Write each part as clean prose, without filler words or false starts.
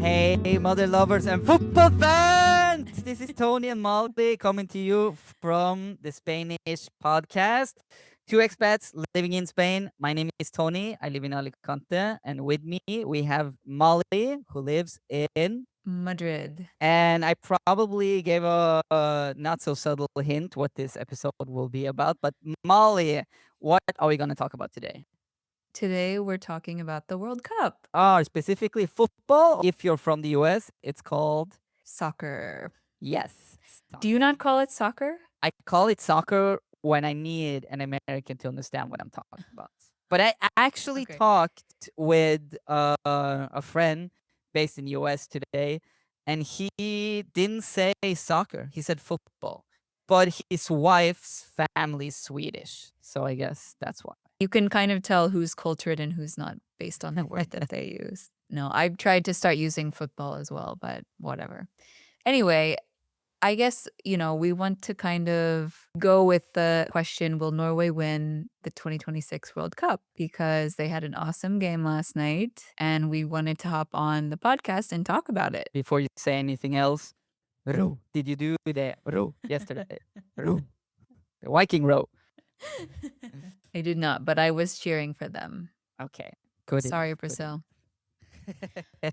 Hey, mother lovers and football fans! This is Toni and Molly coming to you from the Spanish podcast. Two expats living in Spain. My name is Toni. I live in Alicante. And with me, we have Molly, who lives in. Madrid. And I probably gave a not so subtle hint what this episode will be about. But Molly, what are we going to talk about today? Today we're talking about the World Cup. Specifically football. If you're from the US, it's called. Soccer. Yes. Do you not call it soccer? I call it soccer when I need an American to understand what I'm talking about. But I actually Okay. talked with a friend based in the US today, and he didn't say soccer. He said football. But his wife's family is Swedish. So I guess that's why. You can kind of tell who's cultured and who's not based on the word that they use. No, I've tried to start using football as well, but whatever. Anyway, I guess, we want to kind of go with the question, will Norway win the 2026 World Cup? Because they had an awesome game last night and we wanted to hop on the podcast and talk about it. Before you say anything else, row. Did you do the row yesterday? Row. The Viking row. I did not, but I was cheering for them. Okay. Good. Sorry, Brazil.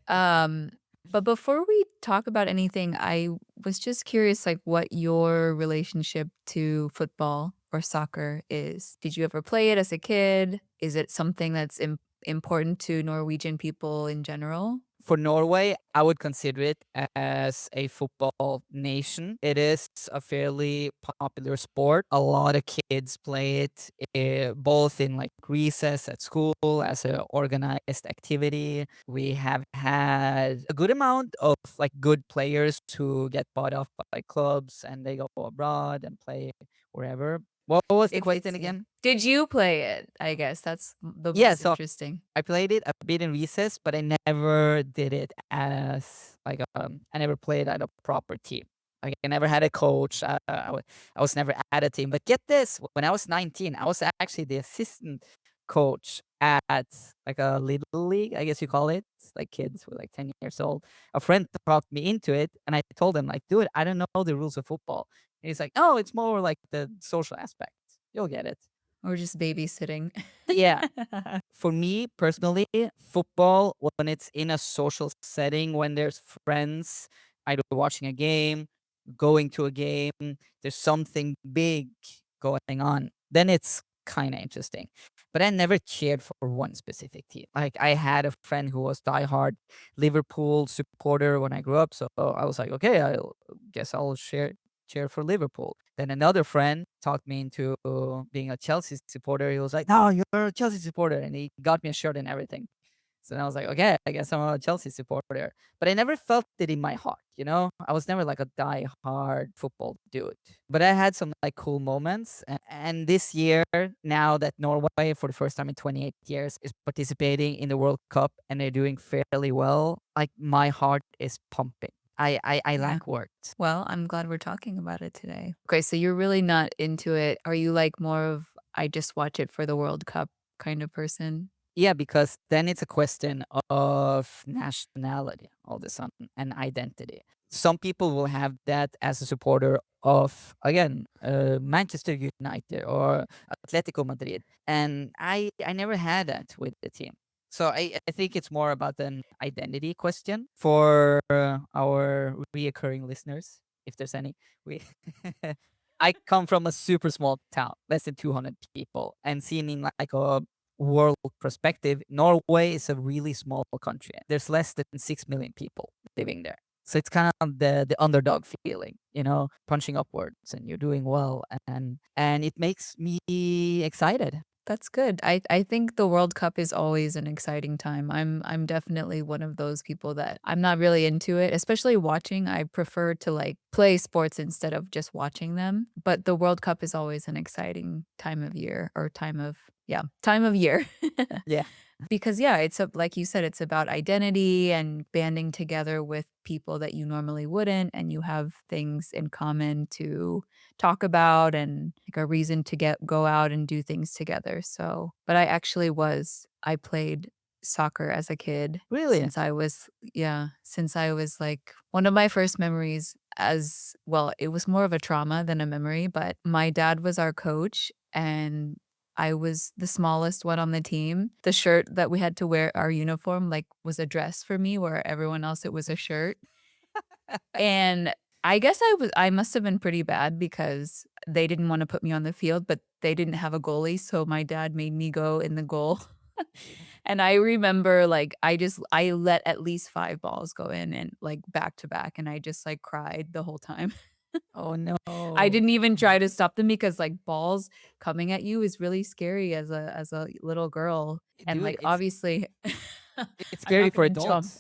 But before we talk about anything, I was just curious, like, what your relationship to football or soccer is. Did you ever play it as a kid? Is it something that's important to Norwegian people in general? For Norway, I would consider it as a football nation. It is a fairly popular sport. A lot of kids play it, both in like recess at school as an organized activity. We have had a good amount of like good players who get bought off by clubs and they go abroad and play wherever. What was the question again? Did you play it? I guess that's the Yeah, most so interesting. I played it a bit in recess, but I never did it as like I never played at a proper team. Like I never had a coach. I was never at a team. But get this, when I was 19, I was actually the assistant coach at like a little league, I guess you call it. It's like kids with like 10 years old. A friend talked me into it, and I told him like, dude, I don't know the rules of football. And he's like, oh, it's more like the social aspect. You'll get it. Or just babysitting. Yeah. For me personally, football, when it's in a social setting, when there's friends, either watching a game, going to a game, there's something big going on, then it's kind of interesting. But I never cheered for one specific team. Like I had a friend who was diehard Liverpool supporter when I grew up, so I was like, okay, I guess I'll cheer for Liverpool. Then another friend talked me into being a Chelsea supporter. He was like, "No, you're a Chelsea supporter," and he got me a shirt and everything. So then I was like, "Okay, I guess I'm a Chelsea supporter." But I never felt it in my heart. I was never like a die-hard football dude. But I had some like cool moments. And this year, now that Norway, for the first time in 28 years, is participating in the World Cup and they're doing fairly well, like my heart is pumping. I lack words. Well, I'm glad we're talking about it today. Okay, so you're really not into it. Are you like more of I just watch it for the World Cup kind of person? Yeah, because then it's a question of nationality all of a sudden and identity. Some people will have that as a supporter of, again, Manchester United or Atletico Madrid. And I never had that with the team. So I think it's more about an identity question for our reoccurring listeners, if there's any. We I come from a super small town, less than 200 people, and seeing in like a world perspective, Norway is a really small country. There's less than 6 million people living there. So it's kind of the underdog feeling, punching upwards and you're doing well and it makes me excited. That's good. I think the World Cup is always an exciting time. I'm definitely one of those people that I'm not really into it, especially watching. I prefer to like play sports instead of just watching them. But the World Cup is always an exciting time of year or time of year. Yeah. Because it's like you said, it's about identity and banding together with people that you normally wouldn't, and you have things in common to talk about and like a reason to go out and do things together. So, but I played soccer as a kid Really? since I was like one of my first memories as well, it was more of a trauma than a memory, but my dad was our coach and I was the smallest one on the team. The shirt that we had to wear, our uniform, like was a dress for me, where everyone else it was a shirt. And I guess I must have been pretty bad because they didn't wanna put me on the field, but they didn't have a goalie, so my dad made me go in the goal. And I remember, like, I let at least 5 balls go in and, like, back to back, and I just, like, cried the whole time. Oh I no. didn't even try to stop them because, like, balls coming at you is really scary as a little girl, and, Dude, like, obviously, it's I'm scary not for gonna jump. adults.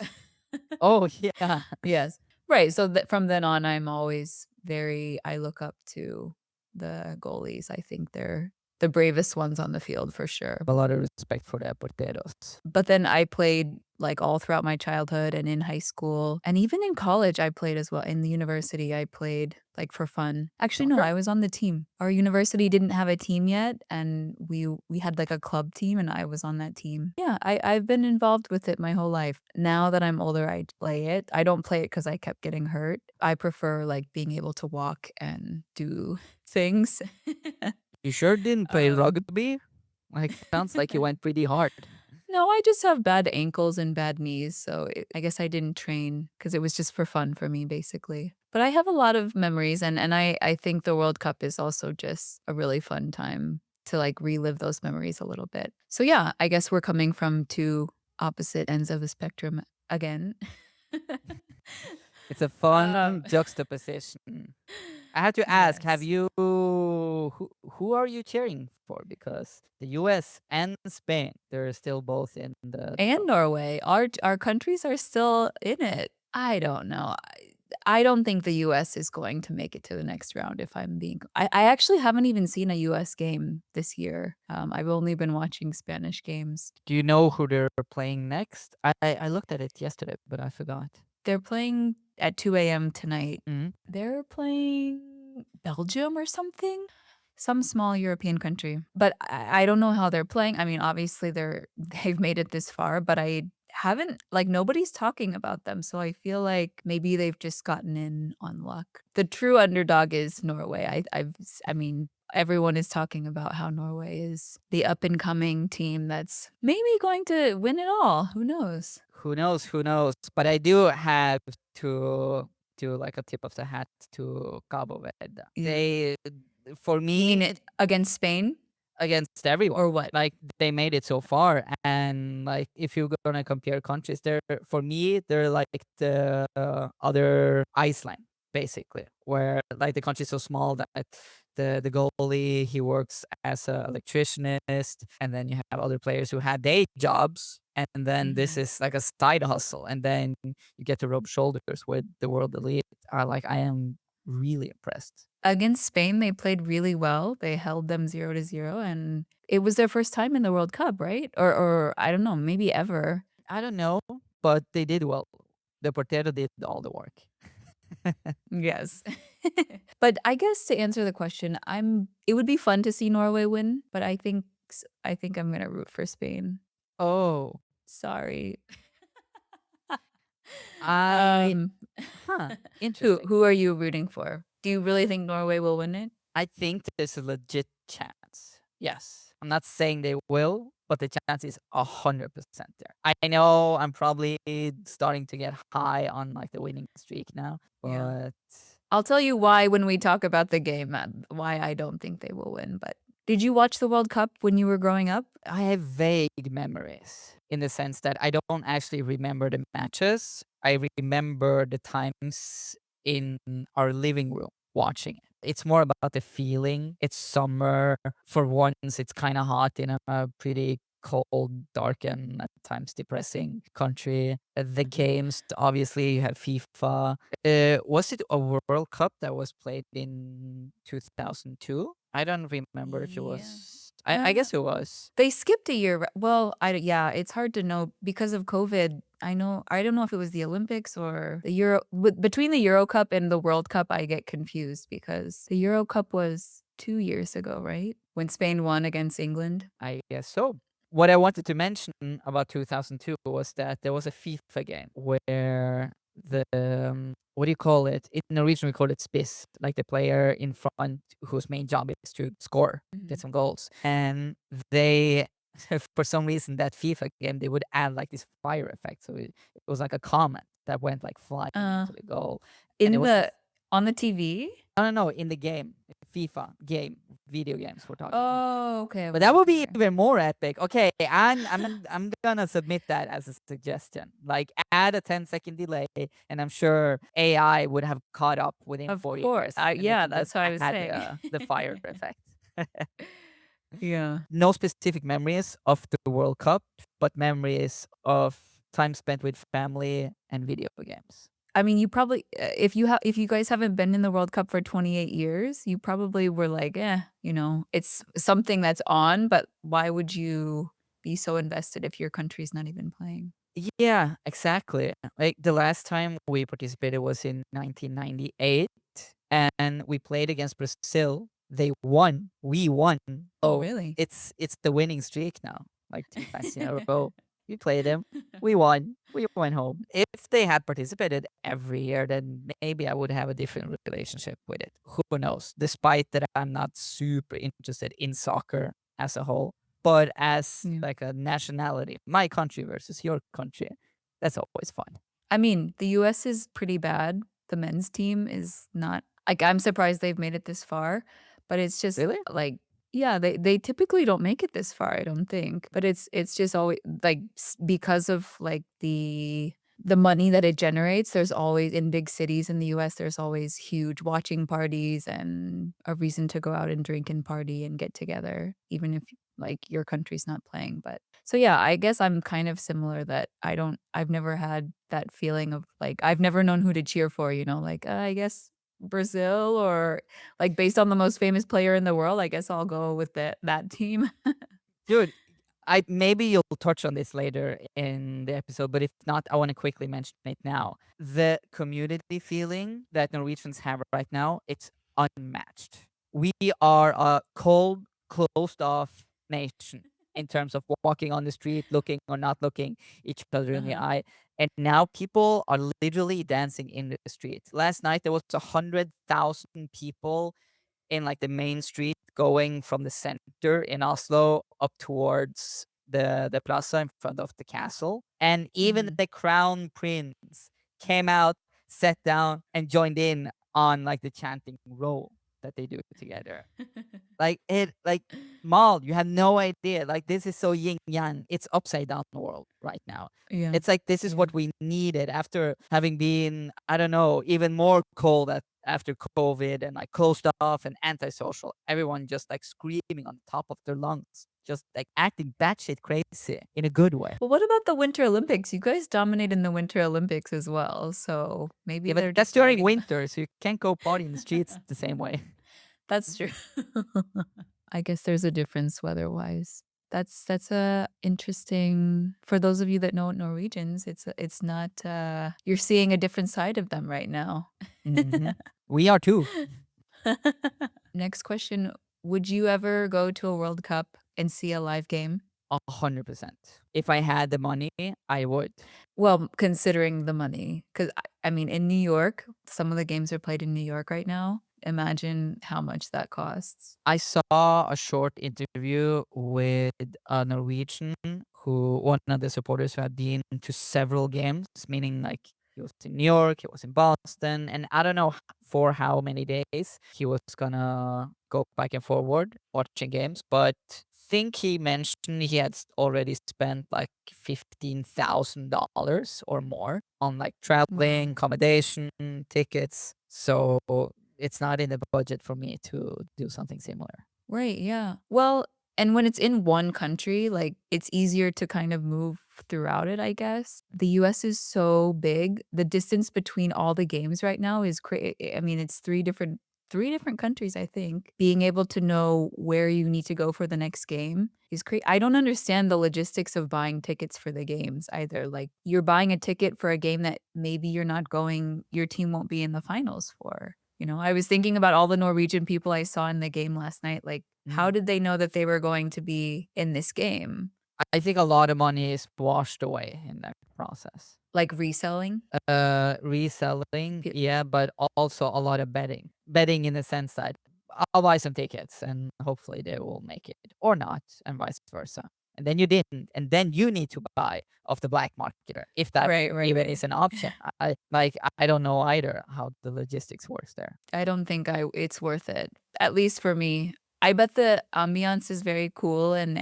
Oh yeah. Yes. Right, so that from then on, I'm always very I look up to the goalies. I think they're the bravest ones on the field for sure. A lot of respect for the porteros. But then I played, like, all throughout my childhood and in high school, and even in college, I played as well. In the university, I played, like, for fun. Actually, no, Soccer? I was on the team. Our university didn't have a team yet, and we had, like, a club team, and I was on that team. Yeah, I've been involved with it my whole life. Now that I'm older, I play it. I don't play it because I kept getting hurt. I prefer, like, being able to walk and do things. You sure didn't play Um rugby? Like, sounds like you went pretty hard. No, I just have bad ankles and bad knees, so I guess I didn't train because it was just for fun for me, basically. But I have a lot of memories, and I think the World Cup is also just a really fun time to, like, relive those memories a little bit. So, yeah, I guess we're coming from 2 opposite ends of the spectrum again. It's a fun Um, juxtaposition. I have to ask, have yes. you who are you cheering for? Because the US and Spain, they're still both in the And top. Norway. Our countries are still in it. I don't know. I don't think the US is going to make it to the next round if I'm being I actually haven't even seen a US game this year. I've only been watching Spanish games. Do you know who they're playing next? I looked at it yesterday, but I forgot. They're playing at 2 a.m. tonight. Mhm. They're playing Belgium or something? Some small European country. But I don't know how they're playing. I mean, obviously they've made it this far, but I haven't like nobody's talking about them. So I feel like maybe they've just gotten in on luck. The true underdog is Norway. I mean, everyone is talking about how Norway is the up and coming team that's maybe going to win it all. Who knows? Who knows? Who knows? But I do have to like a tip of the hat to Cabo Verde. Yeah. They, for You mean me, it against Spain against everyone. or what? Like they made it so far, and like if you're gonna compare countries, they're for me they're like the other Iceland basically, where like the country's so small that the goalie he works as a electricianist, and then you have other players who had day jobs, and then this Mhm. is like a side hustle, and then you get to rub shoulders with the world elite. I am really impressed. Against Spain, they played really well. They held them 0-0, and it was their first time in the World Cup, right? Or I don't know, maybe ever. I don't know, but they did well. The Portero did all the work. Yes. But I guess to answer the question, it would be fun to see Norway win, but I think I'm gonna root for Spain. Oh, Sorry. I Um, huh, interesting. who are you rooting for? Do you really think Norway will win it? I think there's a legit chance. Yes. I'm not saying they will, but the chance is 100% there. I know I'm probably starting to get high on like the winning streak now, Yeah. but I'll tell you why when we talk about the game, why I don't think they will win. But did you watch the World Cup when you were growing up? I have vague memories in the sense that I don't actually remember the matches. I remember the times in our living room watching it. It's more about the feeling. It's summer. For once, it's kind of hot in a pretty cold, dark, and at times depressing country. The games, obviously, you have FIFA. Was it a World Cup that was played in 2002? I don't remember if it Yeah. was. I guess it was. They skipped a year. Well, yeah, it's hard to know because of COVID. I don't know if it was the Olympics or the Euro. Between the Euro Cup and the World Cup, I get confused because the Euro Cup was 2 years ago, right? When Spain won against England. I guess so. what I wanted to mention about 2002 was that there was a FIFA game where the what do you call it? In Norwegian, we call it spiss, like the player in front whose main job is to score, get some goals. And they, for some reason, that FIFA game, they would add like this fire effect. So it was like a comment that went like flying Uh, into the goal. And it in was this, on the TV? I don't know, in the game, FIFA game, video games we're talking. Oh, okay, But okay, that would be okay. even more epic. Okay, I'm gonna submit that as a suggestion. Like add a 10-second delay, and I'm sure AI would have caught up within Of 4 years, course. and they Yeah, can just that's what I was add saying. the fire effect. Yeah. No specific memories of the World Cup, but memories of time spent with family and video games. I mean, you probably if you guys haven't been in the World Cup for 28 years, you probably were like, "Eh, it's something that's on, but why would you be so invested if your country's not even playing?" Yeah, exactly. Like the last time we participated was in 1998, and we played against Brazil. They won. We won. Oh, So really? it's the winning streak now. Like 2 times in a row. We played them. We won. We went home. If they had participated every year, then maybe I would have a different relationship with it. Who knows? Despite that I'm not super interested in soccer as a whole. But as Yeah. like a nationality, my country versus your country, that's always fun. I mean, the US is pretty bad. The men's team is not like, I'm surprised they've made it this far, but it's just Really? like, yeah, they typically don't make it this far, I don't think. But it's just always like because of like the money that it generates, there's always in big cities in the US, there's always huge watching parties and a reason to go out and drink and party and get together, even if like your country's not playing. But so yeah, I guess I'm kind of similar that I've never had that feeling of like I've never known who to cheer for, like I guess Brazil or like based on the most famous player in the world, I guess I'll go with that team. Dude, I maybe you'll touch on this later in the episode, but if not, I want to quickly mention it now. The community feeling that Norwegians have right now, it's unmatched. We are a cold, closed off nation in terms of walking on the street, looking or not looking each other in the Uh-huh. eye. And now people are literally dancing in the street. Last night there was 100,000 people in like the main street going from the center in Oslo up towards the plaza in front of the castle. And even Mhm. the crown prince came out, sat down, and joined in on like the chanting roll that they do together. Like Mal, you have no idea. Like this is so yin yang. It's upside down world right now. Yeah. It's like this is Yeah. what we needed after having been, I don't know, even more cold after COVID and like closed off and antisocial. Everyone just like screaming on the top of their lungs, just like acting batshit crazy in a good way. Well, what about the Winter Olympics? You guys dominate in the Winter Olympics as well, so maybe Yeah, but they're that's just during riding winter, so you can't go party in the streets the same way. That's true. I guess there's a difference weather-wise. That's a interesting for those of you that know Norwegians, it's not, you're seeing a different side of them right now. Hmm. We are too. Next question, would you ever go to a World Cup and see a live game? 100%. If I had the money, I would. Well, considering the money, 'cause I mean, in New York, some of the games are played in New York right now. Imagine how much that costs. I saw a short interview with a Norwegian who, one of the supporters who had been to several games, meaning like he was in New York, he was in Boston, and I don't know for how many days he was gonna go back and forward watching games, but think he mentioned he had already spent like $15,000 or more on like traveling, Wow. accommodation, tickets. So it's not in the budget for me to do something similar. Right, yeah. Well, and when it's in one country, like, it's easier to kind of move throughout it, I guess. The US is so big. The distance between all the games right now is I mean, it's three different countries, I think. Being able to know where you need to go for the next game is I don't understand the logistics of buying tickets for the games either. Like, you're buying a ticket for a game that maybe you're not going your team won't be in the finals for. I was thinking about all the Norwegian people I saw in the game last night. Like, how Mm. did they know that they were going to be in this game? I think a lot of money is washed away in that process. Like reselling? Reselling, Pe- yeah, but also a lot of betting. Betting in the sense that I'll buy some tickets and hopefully they will make it or not, and vice versa. And then you didn't, and then you need to buy off the black market if that Right, right, even right. is an option. I don't know either how the logistics works there. I don't think it's worth it. At least for me. I bet the ambiance is very cool and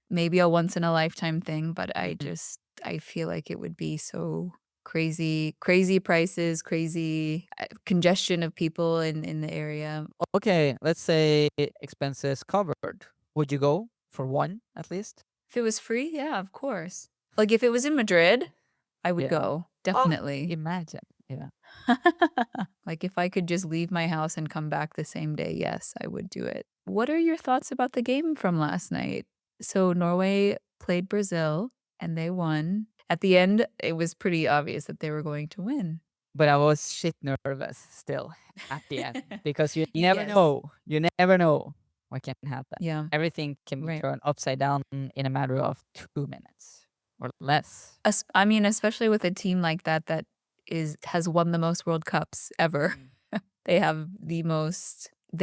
maybe a once in a lifetime thing, but Mhm. I feel like it would be so crazy, crazy prices, crazy congestion of people in the area. Okay, let's say expenses covered. Would you go for one at least? If it was free, yeah, of course. Like if it was in Madrid, I would Yeah. go. Oh, Definitely. imagine. Yeah. Like if I could just leave my house and come back the same day, yes, I would do it. What are your thoughts about the game from last night? So Norway played Brazil and they won. At the end, it was pretty obvious that they were going to win. But I was shit nervous still at the end because you never Yes. know. You never know what can happen. Yeah, Everything can be right. turned upside down in a matter of 2 minutes or less. I mean, especially with a team like that that has won the most World Cups ever. Mm. They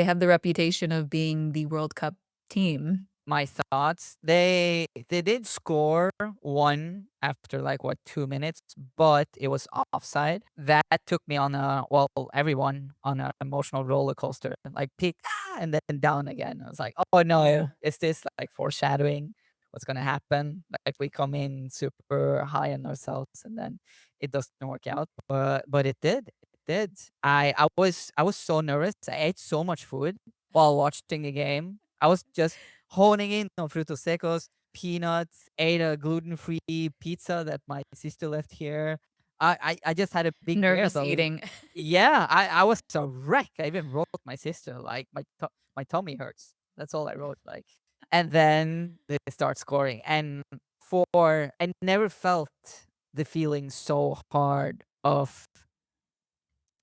have the reputation of being the World Cup team. My thoughts, they did score one after like what 2 minutes, but it was offside. That took me on a well, everyone on an emotional roller coaster. Like peak and then down again. I was like, oh Yeah. no, is this like foreshadowing what's gonna happen? Like we come in super high on ourselves and then it doesn't work out. But it did. It did. I was so nervous. I ate so much food while watching the game. I was just honing in on frutos secos, peanuts, ate a gluten-free pizza that my sister left here. I just had a big bear, Nervous so eating. yeah, I was a wreck. I even wrote my sister like my tummy hurts. That's all I wrote like, and then they start scoring, and for I never felt the feeling so hard of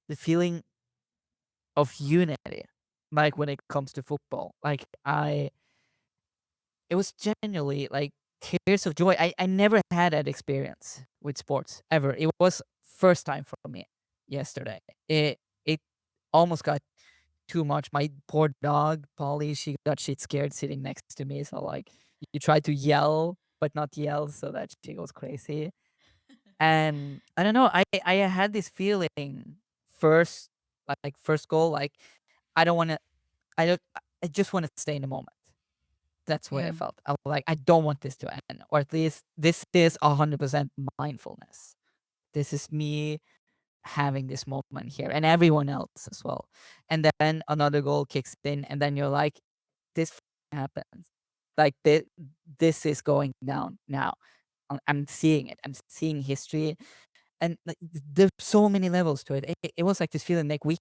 the feeling of unity, like when it comes to football. Like it was genuinely like tears of joy. I never had that experience with sports ever. It was first time for me yesterday. It almost got too much. My poor dog, Polly, she got shit scared sitting next to me. So like you try to yell but not yell so that she goes crazy. And I don't know, I had this feeling first like first goal, like I don't wanna I don't I just wanna stay in the moment. That's what I Yeah. felt. I was like, I don't want this to end, or at least this is 100% mindfulness. This is me having this moment here, and everyone else as well. And then another goal kicks in, and then you're like, this happens. Like this is going down now. I'm seeing it. I'm seeing history, and like, there's so many levels to it. It was like this feeling like we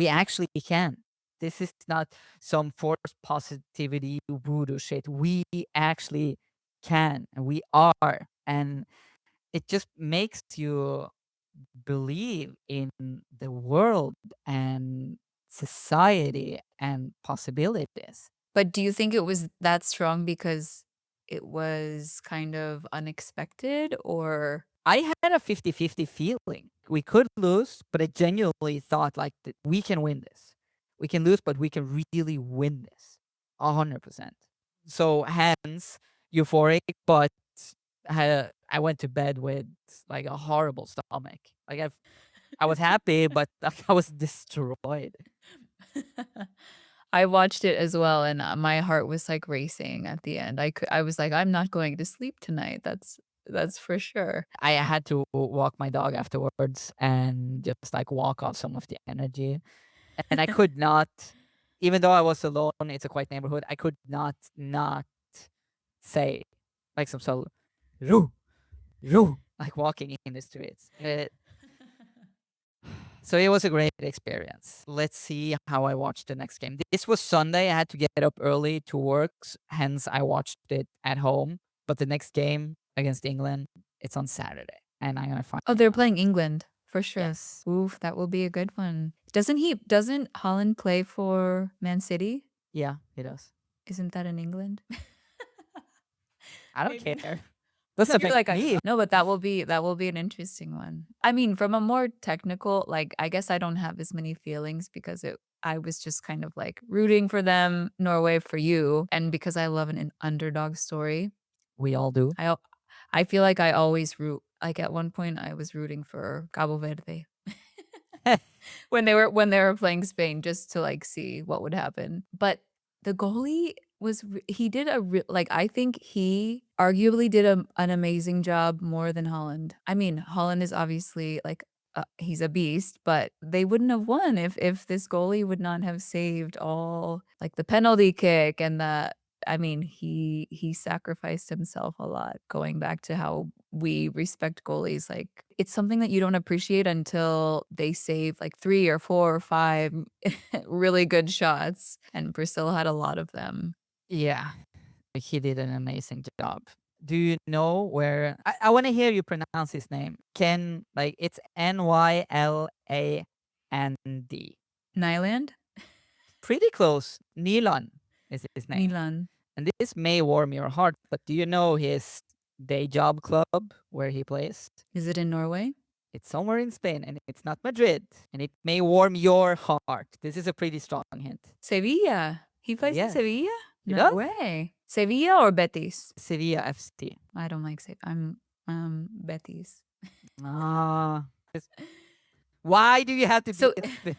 actually can. This is not some forced positivity voodoo shit. We actually can, and we are, and it just makes you believe in the world and society and possibilities. But do you think it was that strong because it was kind of unexpected or I had a 50-50 feeling. We could lose, but I genuinely thought like that we can win this. We can lose, but we can really win this. 100%. So hence euphoric, but I went to bed with like a horrible stomach. Like I was happy, but I was destroyed. I watched it as well and my heart was like racing at the end. I was like I'm not going to sleep tonight. That's for sure. I had to walk my dog afterwards and just like walk off some of the energy. And I could not, even though I was alone, it's a quiet neighborhood. I could not say like some sort of roo roo like walking in the streets. So it was a great experience. Let's see how I watched the next game. This was Sunday. I had to get up early to work, hence I watched it at home. But the next game against England, it's on Saturday, and I'm gonna find Oh, they're out. playing England for sure. Yes. Oof, that will be a good one. Doesn't Haaland play for Man City? Yeah, it does. Isn't that in England? I don't Maybe. care. Doesn't You're affect like, I don't me. know. No, but that will be an interesting one. I mean, from a more technical, like I guess I don't have as many feelings because I was just kind of like rooting for them, Norway for you, and because I love an underdog story. We all do. I al- I feel like I always root. Like at one point, I was rooting for Cabo Verde when they were playing Spain just to like see what would happen. But the goalie he did like I think he arguably did an amazing job more than Holland. I mean, Holland is obviously like he's a beast, but they wouldn't have won if this goalie would not have saved all like the penalty kick and the I mean, he sacrificed himself a lot going back to how we respect goalies. Like it's something that you don't appreciate until they save like 3 or 4 or 5 really good shots, and Brazil had a lot of them. Yeah, he did an amazing job. Do you know where? I want to hear you pronounce his name. Ken, like it's Nyland. Nyland? Pretty close. Nyland is his name. Milan. And this may warm your heart, but do you know his day job club where he plays? Is it in Norway? It's somewhere in Spain and it's not Madrid. And it may warm your heart. This is a pretty strong hint. Sevilla. He plays in Yes. Sevilla? He No does? way. Sevilla or Betis? Sevilla FC. I don't like Sevilla. I'm Betis. Ah. Why do you have to So be this?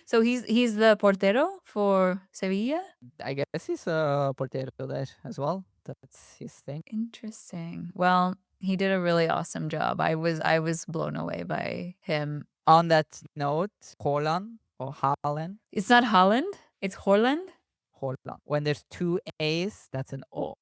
so he's the portero for Sevilla? I guess he's a portero there as well. That's his thing. Interesting. Well, he did a really awesome job. I was blown away by him. On that note, Haaland or Haaland. It's not Holland, it's Haaland. Haaland. When there's two A's, that's an O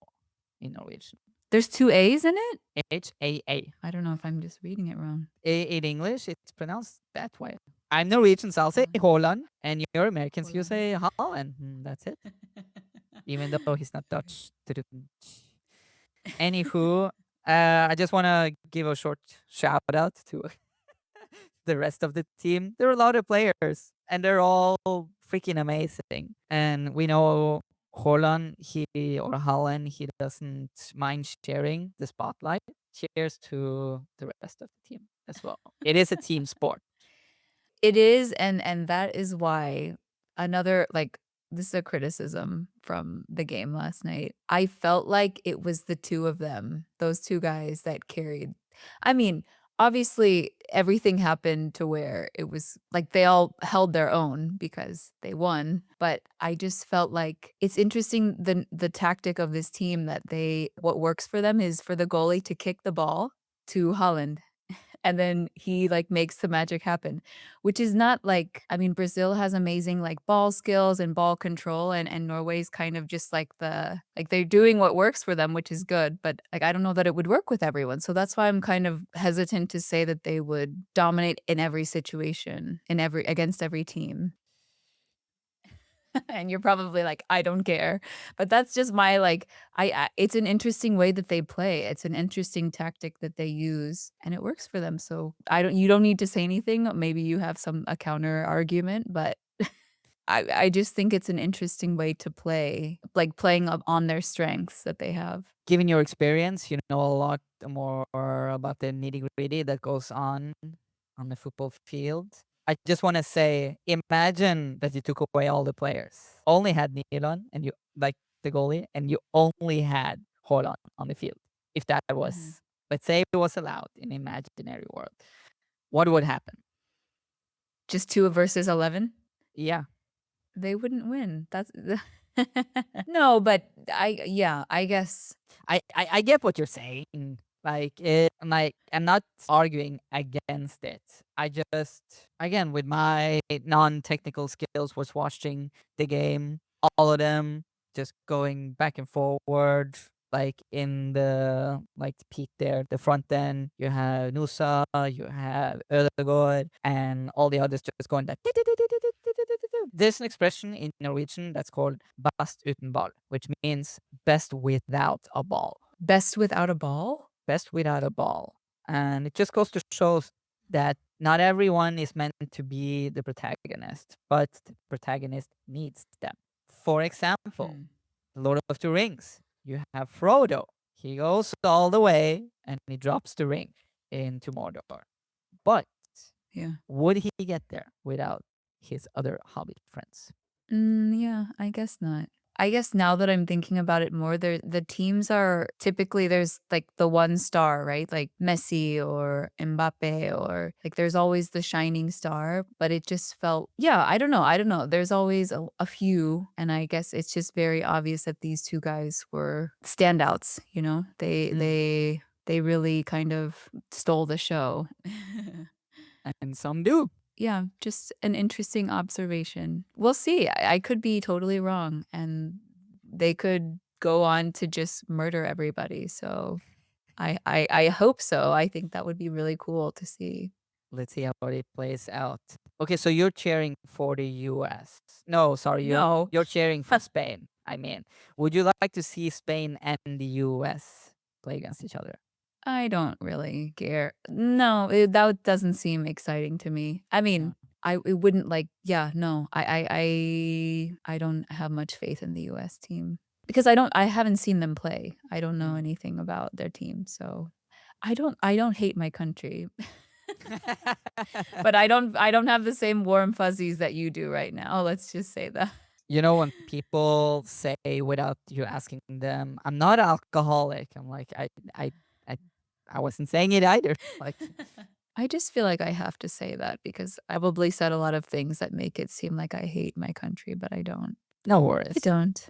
in Norwegian. There's 2 A's in it? H-A-A. I don't know if I'm just reading it wrong. In English, it's pronounced that way. I'm Norwegian, so I'll say Haaland. And you're Americans, you Haaland. say Haaland. That's it. Even though he's not Dutch. Anywho, I just want to give a short shout out to the rest of the team. There are a lot of players, and they're all freaking amazing. And we know Haaland, he doesn't mind sharing the spotlight. Cheers to the rest of the team as well. It is a team sport. It is, and that is why another like this is a criticism from the game last night. I felt like it was the two of them, those two guys that carried. I mean, obviously everything happened to where it was like they all held their own because they won, but I just felt like it's interesting the tactic of this team that what works for them is for the goalie to kick the ball to Holland and then he like makes the magic happen, which is not like I mean Brazil has amazing like ball skills and ball control, and Norway's kind of just like they're doing what works for them, which is good, but like I don't know that it would work with everyone, so that's why I'm kind of hesitant to say that they would dominate in every situation in every against every team. And you're probably like, I don't care. But that's just my like, it's an interesting way that they play. It's an interesting tactic that they use, and it works for them. So you don't need to say anything. Maybe you have a counter argument, but I just think it's an interesting way to play, like playing up on their strengths that they have. Given your experience, you know a lot more about the nitty gritty that goes on the football field. I just want to say, imagine that you took away all the players, only had Nyland and you like the goalie, and you only had Haaland on the field. If that was, let's say, it was allowed in imaginary world, what would happen? Just 2 versus 11? Yeah, They wouldn't win. That's no, but I guess I get what you're saying. Like I'm not arguing against it. I just, again, with my non-technical skills, was watching the game, all of them just going back and forward. Like in the peak there, the front end, you have Nusa, you have Ødegaard, and all the others just going like. There's an expression in Norwegian that's called "best uten ball," which means best without a ball. best without a ball? Best without a ball. And it just goes to show that not everyone is meant to be the protagonist, but the protagonist needs them. For example, Hmm. Lord of the Rings. you have Frodo. He goes all the way and he drops the ring into Mordor. But Yeah. would he get there without his other Hobbit friends? Yeah, I guess not. I guess now that I'm thinking about it more, the teams are typically there's like the one star, right? Like Messi or Mbappe or like there's always the shining star, but it just felt, yeah, I don't know. I don't know. There's always a few. And I guess it's just very obvious that these two guys were standouts, you know? They really kind of stole the show. And some do. Yeah, just an interesting observation. We'll see. I could be totally wrong, and they could go on to just murder everybody. So I hope so. I think that would be really cool to see. Let's see how it plays out. Okay, so you're cheering for the US. No, sorry, No, you're cheering for Spain. I mean, would you like to see Spain and the US play against each other? I don't really care. No, that doesn't seem exciting to me. I No. mean, it wouldn't like. Yeah, no. I don't have much faith in the U.S. team because I haven't seen them play. I don't know Mm. anything about their team, so I don't hate my country. But I don't have the same warm fuzzies that you do right now. Let's just say that. You know, when people say without you asking them, "I'm not alcoholic," I'm like, I, I, I wasn't saying it either. Like, I just feel like I have to say that because I probably said a lot of things that make it seem like I hate my country, but I don't. no I worries. don't.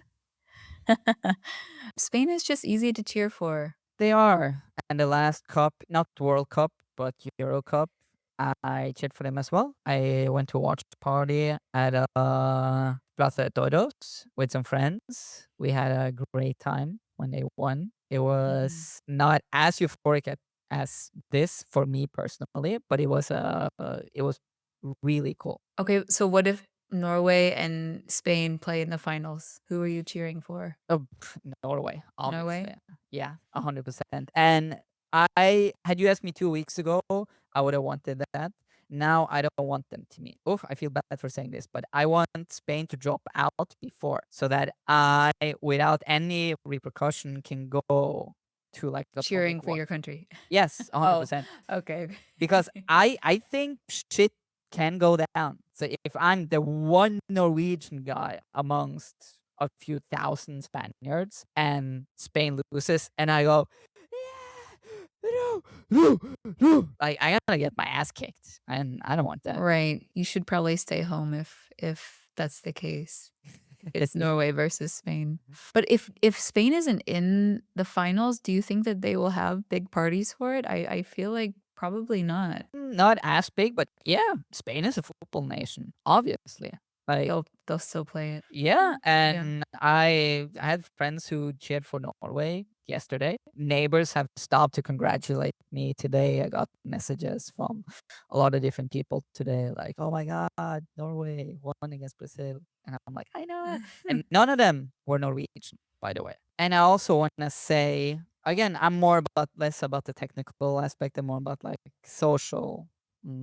Spain is just easy to cheer for. They are. And the last cup, not World Cup, but Euro Cup, I cheered for them as well. I went to a watch party at Plaza de Toros with some friends. We had a great time when they won. It Mhm. was not as euphoric as this for me personally, but it was really cool. Okay, so what if Norway and Spain play in the finals? Who are you cheering for? Oh, Norway, Norway? obviously. Yeah, 100%. And I had you asked me 2 weeks ago, I would have wanted that. Now I don't want them to meet. Oof, I feel bad for saying this, but I want Spain to drop out before so that I, without any repercussion, can go to like the Cheering public for watch. your country. Yes, Oh, 100%. okay. Because I think shit can go down. So if I'm the one Norwegian guy amongst a few thousand Spaniards and Spain loses and I go, yeah, no, no, no. Like I'm gonna get my ass kicked. And I don't want that. Right. You should probably stay home if that's the case. It's Norway versus Spain. But if Spain isn't in the finals, do you think that they will have big parties for it? I feel like probably not. Not as big, but yeah, Spain is a football nation, obviously. Like They'll still play it. yeah, Yeah. and I had friends who cheered for Norway yesterday. Neighbors have stopped to congratulate me today. I got messages from a lot of different people today, like, "Oh my God, Norway won against Brazil," and I'm like, "I know," and none of them were Norwegian, by the way. And I also want to say again, I'm more about less about the technical aspect and more about like social,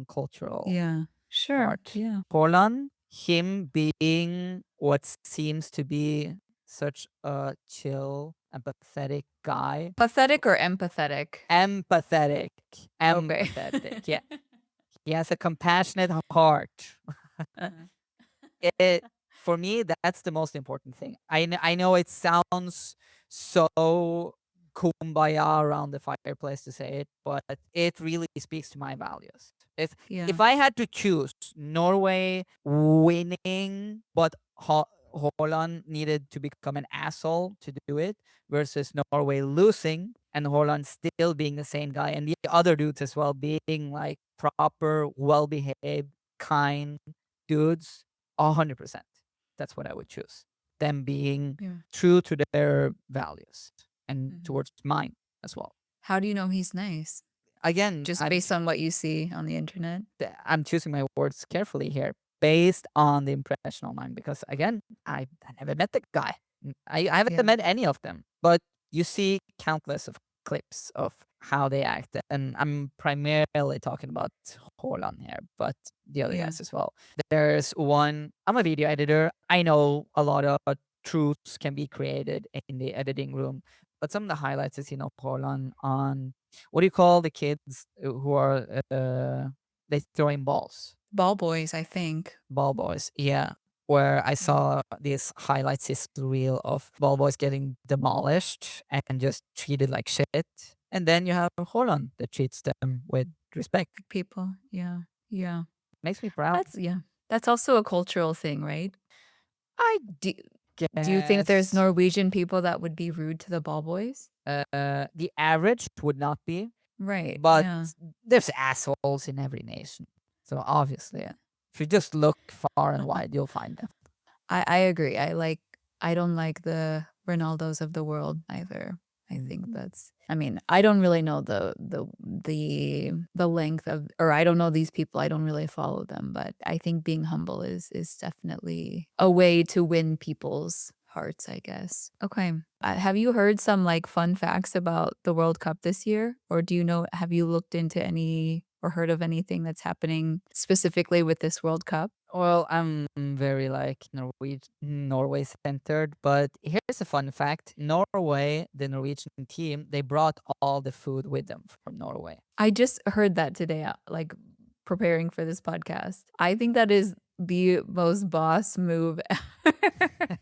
cultural Yeah. Sure. part. Yeah. Haaland, him being what seems to be such a chill, empathetic guy. Pathetic or empathetic? Empathetic. Okay. Empathetic. Yeah. He has a compassionate heart. Uh-huh. It for me, that's the most important thing. I know it sounds so kumbaya around the fireplace to say it, but it really speaks to my values. Yeah. If I had to choose Norway winning, but Haaland needed to become an asshole to do it, versus Norway losing and Haaland still being the same guy, and the other dudes as well being like proper, well behaved, kind dudes, 100%. That's what I would choose. Them being Yeah. true to their values and Mhm. towards mine as well. How do you know he's nice? Again, Just based on what you see on the internet? I'm choosing my words carefully here based on the impression online because, again, I never met the guy. I haven't Yeah. met any of them, but you see countless of clips of how they act. And I'm primarily talking about Haaland here, but the other Yeah. guys as well. There's one, I'm a video editor. I know a lot of truths can be created in the editing room. But some of the highlights is, Haaland on, what do you call the kids who are they throwing balls? Ball boys, I think. Ball boys, yeah. Where I saw these highlights is reel of ball boys getting demolished and just treated like shit. And then you have Holland that treats them with respect. People, yeah, yeah. Makes me proud. Yeah. That's also a cultural thing, right? I Do Do you think there's guess Norwegian people that would be rude to the ball boys? the average would not be, Right. but Yeah. there's assholes in every nation. So obviously, if you just look far and wide, you'll find them. I agree. I don't like the Ronaldos of the world either. I think that's I mean, I don't really know the length of or I don't know these people. I don't really follow them, but I think being humble is definitely a way to win people's hearts, I guess. Okay. Have you heard some like fun facts about the World Cup this year? Or do you know have you looked into any or heard of anything that's happening specifically with this World Cup? Well, I'm very like Norway centered, but here's a fun fact. Norway, the Norwegian team, they brought all the food with them from Norway. I just heard that today, like preparing for this podcast. I think that is the most boss move ever.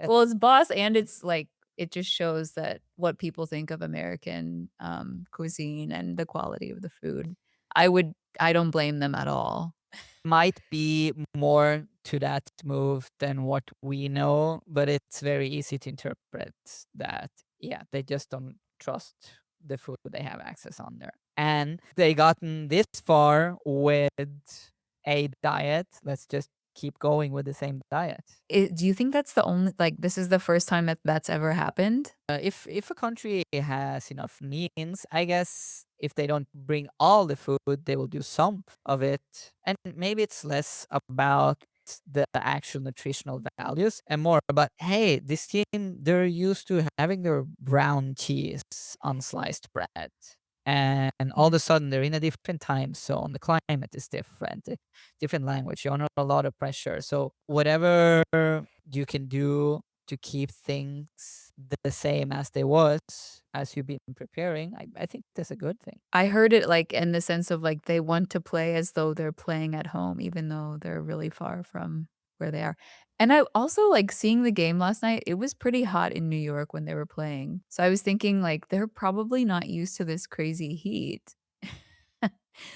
Well, it's boss and it's like it just shows that what people think of American cuisine and the quality of the food. I don't blame them at all. Might be more to that move than what we know, but it's very easy to interpret that, yeah, they just don't trust the food they have access on there. And they gotten this far with a diet. Let's just keep going with the same diet. Do you think that's the only like this is the first time that that's ever happened? If a country has enough means, I guess if they don't bring all the food, they will do some of it, and maybe it's less about the actual nutritional values and more about, hey, this team, they're used to having their brown cheese on sliced bread, and all of a sudden they're in a different time zone, the climate is different, different language, you're under a lot of pressure, so whatever you can do to keep things the same as they was as you've been preparing, I think that's a good thing. I heard it, like, in the sense of, like, they want to play as though they're playing at home, even though they're really far from where they are. And I also, like, seeing the game last night, it was pretty hot in New York when they were playing. So I was thinking, like, they're probably not used to this crazy heat.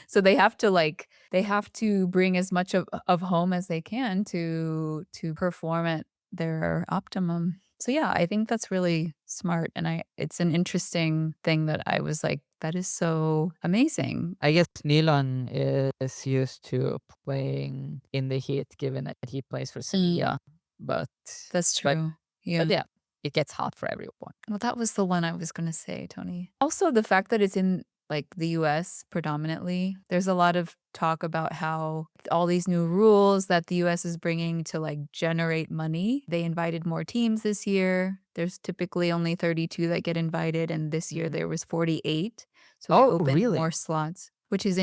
So they have to bring as much of home as they can to perform at their optimum. So yeah, I think that's really smart, and I it's an interesting thing that I was like, "That is so amazing." I guess Nyland is used to playing in the heat, given that he plays for Sevilla. But That's but true. but Yeah. yeah, it gets hot for everyone. Well, that was the one I was gonna say, Tony. Also, the fact that it's in, like, the US predominantly, there's a lot of talk about how all these new rules that the US is bringing to, like, generate money. They invited more teams this year. There's typically only 32 that get invited, and this year there was 48. So they Oh, opened really? more slots, which is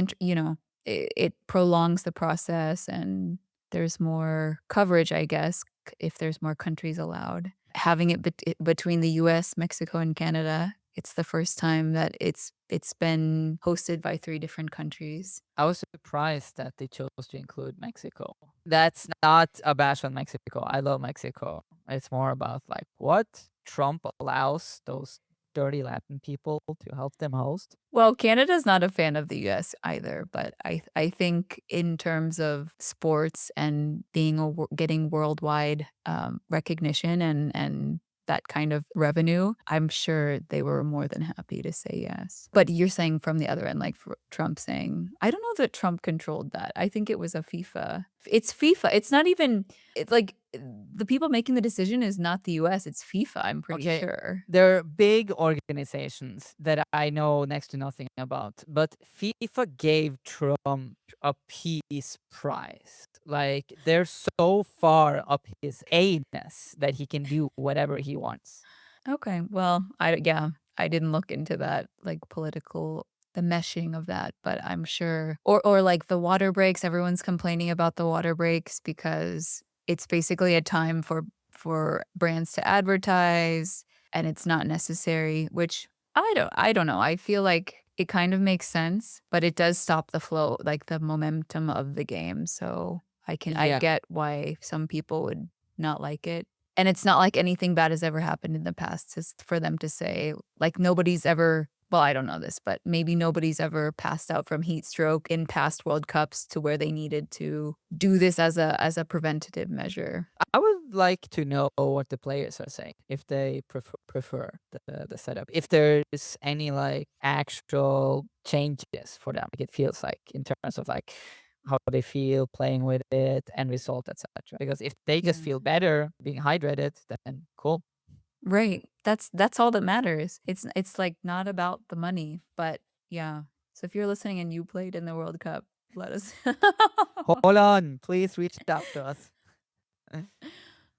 it prolongs the process and there's more coverage, I guess, if there's more countries allowed. Having it between the US, Mexico, and Canada, it's the first time that it's been hosted by 3 different countries. I was surprised that they chose to include Mexico. That's not a bash on Mexico. I love Mexico. It's more about like what Trump allows those dirty Latin people to help them host. Well, Canada's not a fan of the US either, but I think in terms of sports and being getting worldwide, recognition and that kind of revenue, I'm sure they were more than happy to say yes. But you're saying from the other end, like, for Trump saying I don't know that Trump controlled that. I think it was a FIFA. It's FIFA. It's not even it's like, the people making the decision is not the US, it's FIFA, I'm pretty Okay, sure. they're big organizations that I know next to nothing about, but FIFA gave Trump a peace prize. Like, they're so far up his anus that he can do whatever he wants. Okay, well, I didn't look into that, like, the meshing of that, but I'm sure or, like, the water breaks, everyone's complaining about the water breaks because it's basically a time for brands to advertise and it's not necessary, which I don't know. I feel like it kind of makes sense, but it does stop the flow, like the momentum of the game. So I Yeah, get why some people would not like it. And it's not like anything bad has ever happened in the past just for them to say, like nobody's ever, well, I don't know this, but maybe nobody's ever passed out from heat stroke in past World Cups to where they needed to do this as a preventative measure. I would like to know what the players are saying, if they prefer the setup, if there's any like actual changes for them. Like it feels like in terms of like how they feel playing with it, and result, etc. Because if they just Yeah. feel better being hydrated, then cool. Right. That's all that matters. It's like not about the money, but yeah. So if you're listening and you played in the World Cup, let us Hold on, please reach out to us.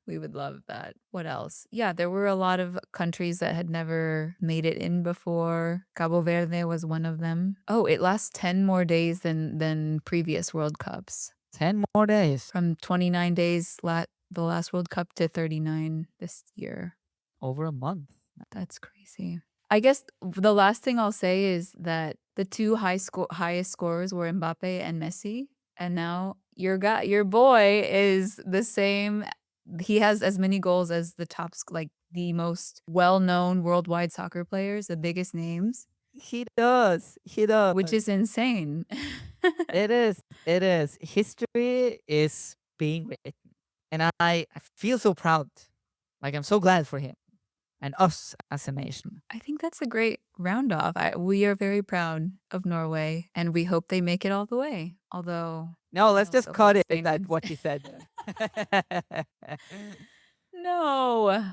We would love that. What else? Yeah, there were a lot of countries that had never made it in before. Cabo Verde was one of them. Oh, it lasts 10 more days than previous World Cups. 10 more days. From 29 days the last World Cup to 39 this year. Over a month. That's crazy. I guess the last thing I'll say is that the two highest scorers were Mbappe and Messi, and now your boy is the same. He has as many goals as the like the most well-known worldwide soccer players, the biggest names, He does. He does. which is insane. It is. It is. History is being written. And I feel so proud. Like, I'm so glad for him and us as a nation. I think that's a great round off. We are very proud of Norway, and we hope they make it all the way. Although No, we let's just also cut hope it Spain at wins. what you said there. No,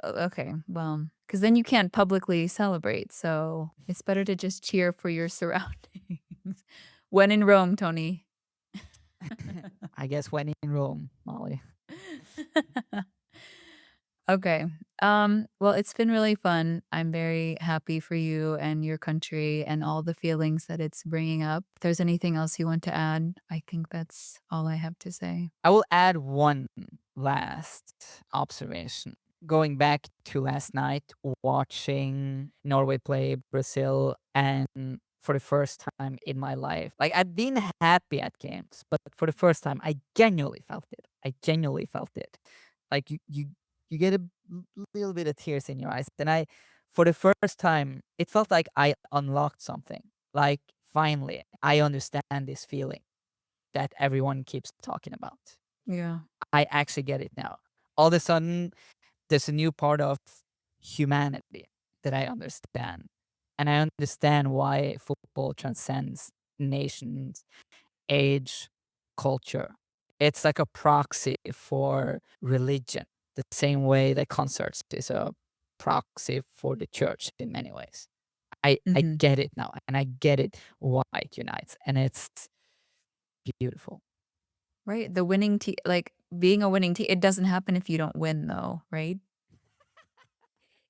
okay, well, because then you can't publicly celebrate, so it's better to just cheer for your surroundings. When in Rome, Tony. I guess when in Rome, Molly. Okay. Well, it's been really fun. I'm very happy for you and your country and all the feelings that it's bringing up. If there's anything else you want to add, I think that's all I have to say. I will add one last observation. Going back to last night, watching Norway play Brazil, and for the first time in my life, like I've been happy at games, but for the first time, I genuinely felt it. I genuinely felt it. Like you get a little bit of tears in your eyes, and for the first time, it felt like I unlocked something. Like finally, I understand this feeling that everyone keeps talking about. Yeah. I actually get it now. All of a sudden, there's a new part of humanity that I understand. And I understand why football transcends nations, age, culture. It's like a proxy for religion, the same way that concerts is a proxy for the church in many ways. I Hmm. get it now, and I get it why it unites, and it's beautiful. Right. The winning team, like being a winning team, it doesn't happen if you don't win, though, right?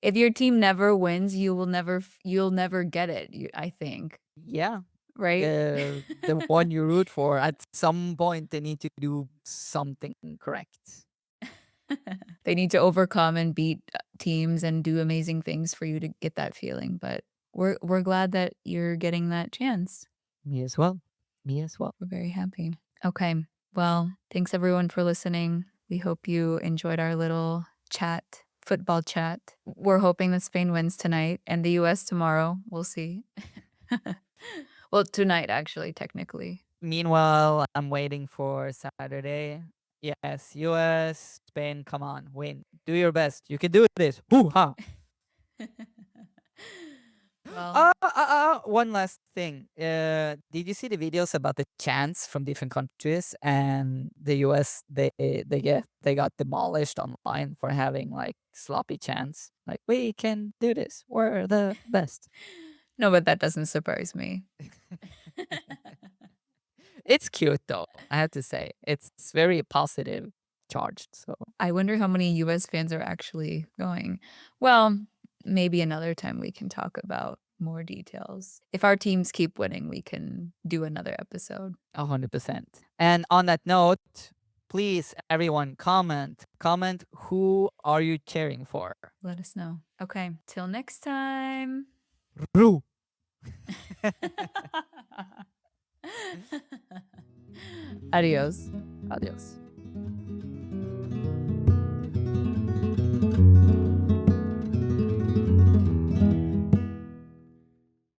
If your team never wins, you'll never get it, I think, Yeah, right? the one you root for, at some point they need to do something correct. They need to overcome and beat teams and do amazing things for you to get that feeling, but we're glad that you're getting that chance. Me as well. Me as well. We're very happy. Okay. Well, thanks everyone for listening. We hope you enjoyed our little chat, football chat. We're hoping that Spain wins tonight and the US tomorrow. We'll see. Well, tonight, actually, technically. Meanwhile, I'm waiting for Saturday. Yes, US, Spain, come on, win. Do your best. You can do this. Hoo ha. Well, One last thing. Did you see the videos about the chants from different countries, and the US? They got demolished online for having like sloppy chants. Like, we can do this. We're the best. no, but that doesn't surprise me. It's cute though. I have to say, it's very positive charged. So I wonder how many US fans are actually going. Well, maybe another time we can talk about more details. If our teams keep winning, we can do another episode. 100%. And on that note, please, everyone, comment. Comment who are you cheering for? Let us know. Okay, till next time. Ru. Adios. Adios.